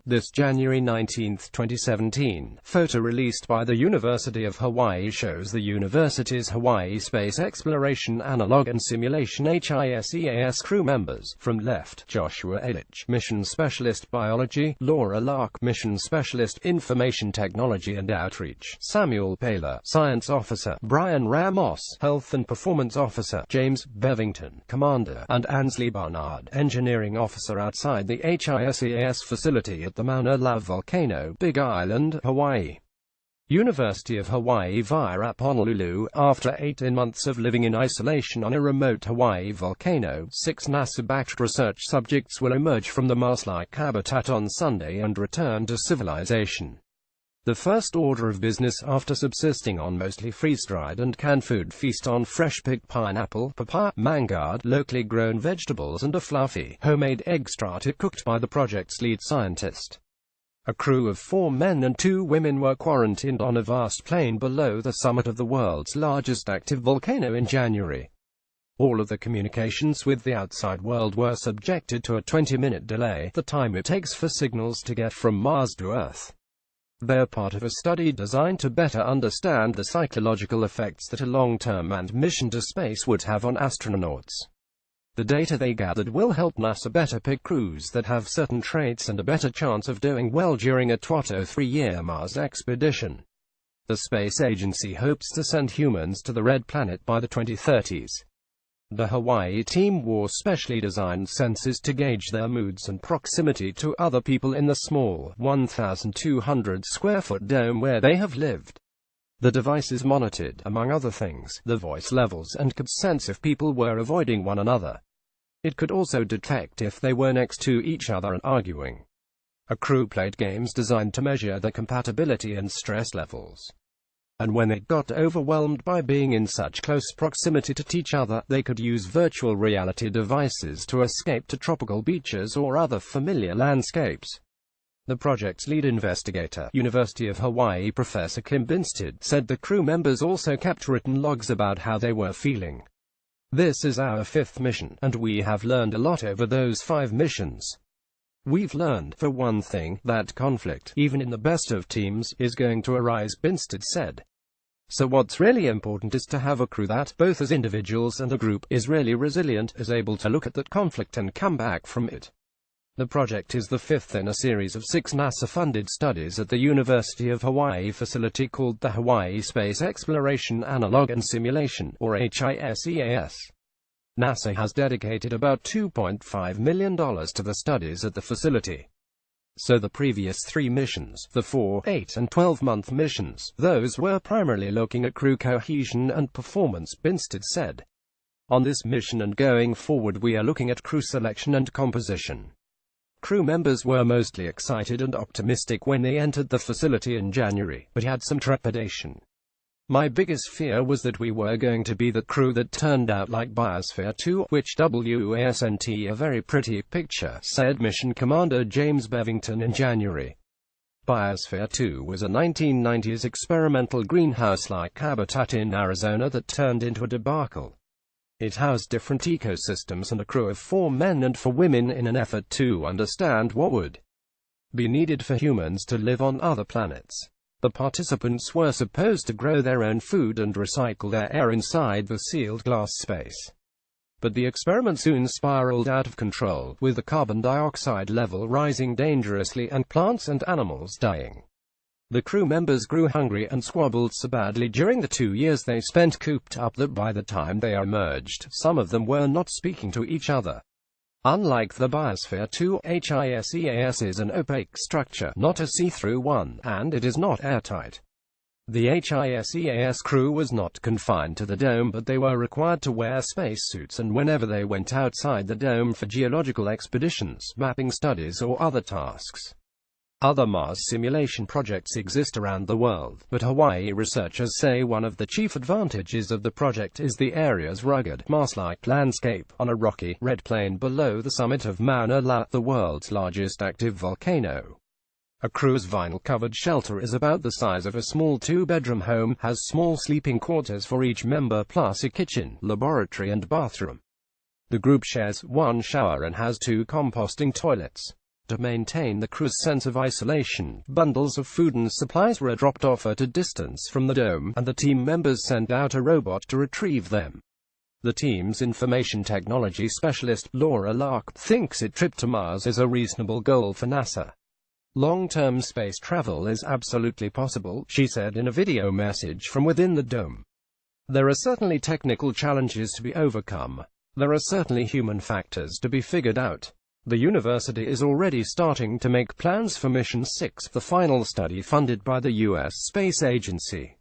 This January 19, 2017, photo released by the University of Hawaii shows the university's Hawaii Space Exploration Analog and Simulation HISEAS crew members. From left, Joshua Elich, Mission Specialist Biology; Laura Lark, Mission Specialist Information Technology and Outreach; Samuel Paler, Science Officer; Brian Ramos, Health and Performance Officer; James Bevington, Commander; and Ansley Barnard, Engineering Officer outside the HISEAS facility at the Mauna Loa Volcano, Big Island, Hawaii. University of Hawaii via Honolulu. After 18 months of living in isolation on a remote Hawaii volcano, 6 NASA-backed research subjects will emerge from the Mars-like habitat on Sunday and return to civilization. The first order of business after subsisting on mostly freeze-dried and canned food feast on fresh-picked pineapple, papaya, mangoard, locally grown vegetables and a fluffy, homemade egg starter cooked by the project's lead scientist. A crew of 4 men and 2 women were quarantined on a vast plain below the summit of the world's largest active volcano in January. All of the communications with the outside world were subjected to a 20-minute delay, the time it takes for signals to get from Mars to Earth. They're part of a study designed to better understand the psychological effects that a long-term manned mission to space would have on astronauts. The data they gathered will help NASA better pick crews that have certain traits and a better chance of doing well during a 3-year Mars expedition. The space agency hopes to send humans to the Red Planet by the 2030s. The Hawaii team wore specially designed sensors to gauge their moods and proximity to other people in the small, 1,200-square-foot dome where they have lived. The devices monitored, among other things, the voice levels and could sense if people were avoiding one another. It could also detect if they were next to each other and arguing. A crew played games designed to measure the compatibility and stress levels. And when they got overwhelmed by being in such close proximity to each other, they could use virtual reality devices to escape to tropical beaches or other familiar landscapes. The project's lead investigator, University of Hawaii Professor Kim Binstead, said the crew members also kept written logs about how they were feeling. "This is our 5th mission, and we have learned a lot over those 5 missions. We've learned, for one thing, that conflict, even in the best of teams, is going to arise," Binstead said. "So what's really important is to have a crew that, both as individuals and a group, is really resilient, is able to look at that conflict and come back from it." The project is the 5th in a series of 6 NASA-funded studies at the University of Hawaii facility called the Hawaii Space Exploration Analog and Simulation, or HISEAS. NASA has dedicated about $2.5 million to the studies at the facility. So the previous 3 missions, the 4, 8 and 12-month missions, those were primarily looking at crew cohesion and performance, Binstead said. On this mission and going forward we are looking at crew selection and composition. Crew members were mostly excited and optimistic when they entered the facility in January, but had some trepidation. "My biggest fear was that we were going to be the crew that turned out like Biosphere 2, which wasn't a very pretty picture," said Mission Commander James Bevington in January. Biosphere 2 was a 1990s experimental greenhouse-like habitat in Arizona that turned into a debacle. It housed different ecosystems and a crew of 4 men and 4 women in an effort to understand what would be needed for humans to live on other planets. The participants were supposed to grow their own food and recycle their air inside the sealed glass space. But the experiment soon spiraled out of control, with the carbon dioxide level rising dangerously and plants and animals dying. The crew members grew hungry and squabbled so badly during the 2 years they spent cooped up that by the time they emerged, some of them were not speaking to each other. Unlike the Biosphere 2, HISEAS is an opaque structure, not a see-through one, and it is not airtight. The HISEAS crew was not confined to the dome, but they were required to wear spacesuits and whenever they went outside the dome for geological expeditions, mapping studies or other tasks. Other Mars simulation projects exist around the world, but Hawaii researchers say one of the chief advantages of the project is the area's rugged, Mars-like landscape, on a rocky, red plain below the summit of Mauna Loa, the world's largest active volcano. A crew's vinyl-covered shelter is about the size of a small 2-bedroom home, has small sleeping quarters for each member plus a kitchen, laboratory and bathroom. The group shares 1 shower and has 2 composting toilets. To maintain the crew's sense of isolation, bundles of food and supplies were dropped off at a distance from the dome, and the team members sent out a robot to retrieve them. The team's information technology specialist, Laura Lark, thinks a trip to Mars is a reasonable goal for NASA. Long-term space travel is absolutely possible, she said in a video message from within the dome. There are certainly technical challenges to be overcome. There are certainly human factors to be figured out. The university is already starting to make plans for Mission 6, the final study funded by the U.S. Space Agency.